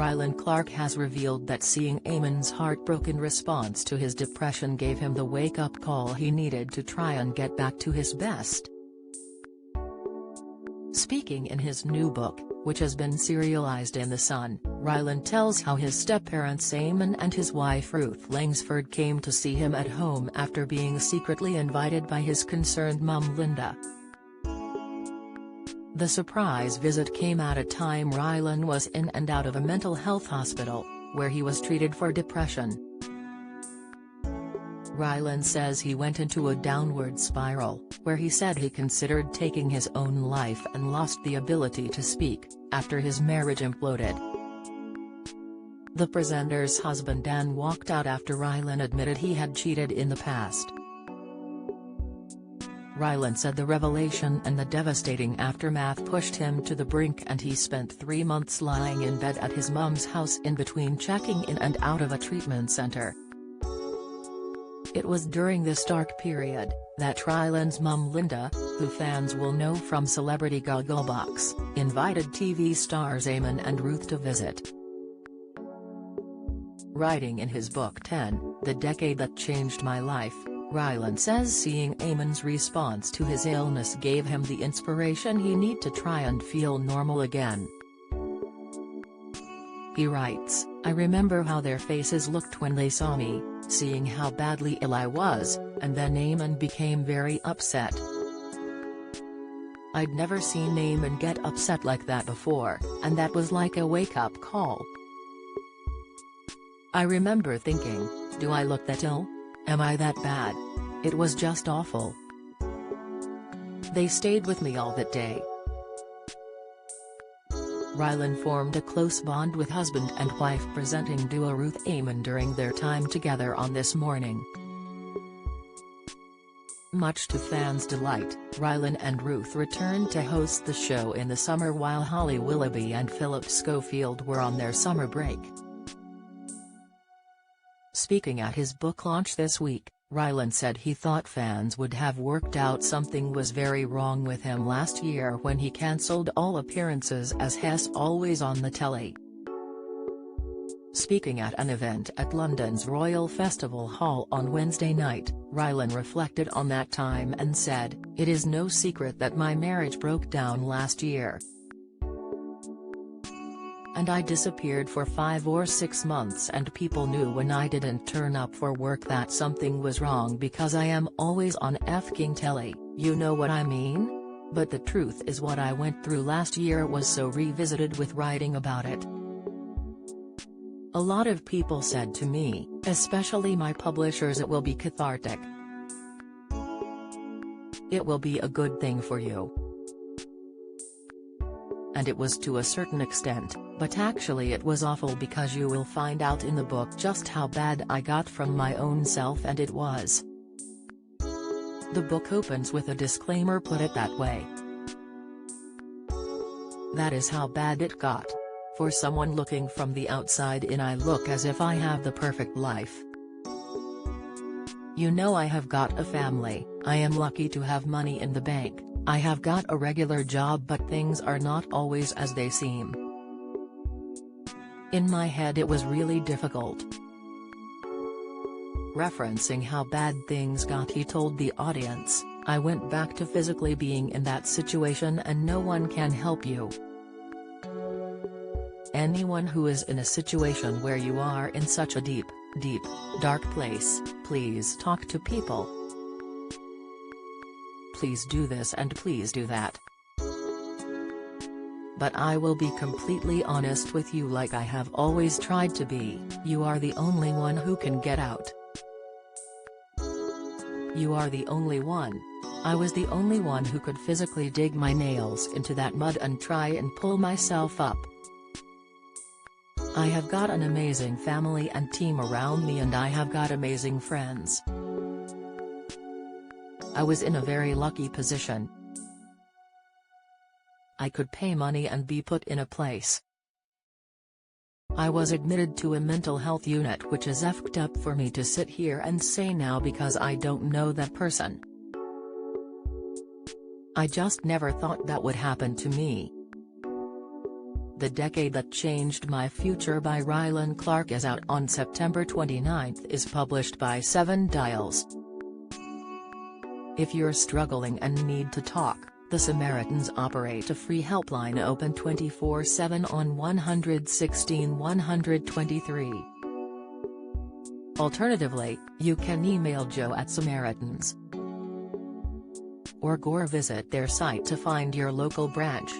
Rylan Clark has revealed that seeing Eamonn's heartbroken response to his depression gave him the wake-up call he needed to try and get back to his best. Speaking in his new book, which has been serialized in The Sun, Rylan tells how his step-parents Eamonn and his wife Ruth Langsford came to see him at home after being secretly invited by his concerned mum Linda. The surprise visit came at a time Rylan was in and out of a mental health hospital, where he was treated for depression. Rylan says he went into a downward spiral, where he said he considered taking his own life and lost the ability to speak, after his marriage imploded. The presenter's husband Dan walked out after Rylan admitted he had cheated in the past. Rylan said the revelation and the devastating aftermath pushed him to the brink, and he spent 3 months lying in bed at his mum's house in between checking in and out of a treatment center. It was during this dark period that Rylan's mum Linda, who fans will know from Celebrity Gogglebox, invited TV stars Eamonn and Ruth to visit. Writing in his book 10, The Decade That Changed My Life, Rylan says seeing Eamonn's response to his illness gave him the inspiration he needed to try and feel normal again. He writes, "I remember how their faces looked when they saw me, seeing how badly ill I was, and then Eamonn became very upset. I'd never seen Eamonn get upset like that before, and that was like a wake-up call. I remember thinking, do I look that ill? Am I that bad? It was just awful. They stayed with me all that day." Rylan formed a close bond with husband and wife presenting duo Ruth Eamonn during their time together on This Morning. Much to fans' delight, Rylan and Ruth returned to host the show in the summer while Holly Willoughby and Philip Schofield were on their summer break. Speaking at his book launch this week, Rylan said he thought fans would have worked out something was very wrong with him last year when he cancelled all appearances as Hess always on the telly. Speaking at an event at London's Royal Festival Hall on Wednesday night, Rylan reflected on that time and said, "It is no secret that my marriage broke down last year. And I disappeared for 5 or 6 months, and people knew when I didn't turn up for work that something was wrong because I am always on f***ing telly, you know what I mean? But the truth is what I went through last year was so revisited with writing about it. A lot of people said to me, especially my publishers, it will be cathartic. It will be a good thing for you. And it was to a certain extent, but actually it was awful because you will find out in the book just how bad I got from my own self, and it was." The book opens with a disclaimer, put it that way. That is how bad it got. For someone looking from the outside in, I look as if I have the perfect life. You know, I have got a family, I am lucky to have money in the bank, I have got a regular job, but things are not always as they seem. In my head it was really difficult." Referencing how bad things got, he told the audience, "I went back to physically being in that situation, and no one can help you. Anyone who is in a situation where you are in such a deep, dark place, please talk to people. Please do this and please do that. But I will be completely honest with you, like I have always tried to be, you are the only one who can get out. You are the only one. I was the only one who could physically dig my nails into that mud and try and pull myself up. I have got an amazing family and team around me, and I have got amazing friends. I was in a very lucky position. I could pay money and be put in a place. I was admitted to a mental health unit, which is effed up for me to sit here and say now because I don't know that person. I just never thought that would happen to me. The Decade That Changed My Future by Rylan Clark is out on September 29. Is published by Seven Dials. If you're struggling and need to talk, the Samaritans operate a free helpline open 24/7 on 116 123. Alternatively, you can email Joe at Samaritans. Or visit their site to find your local branch.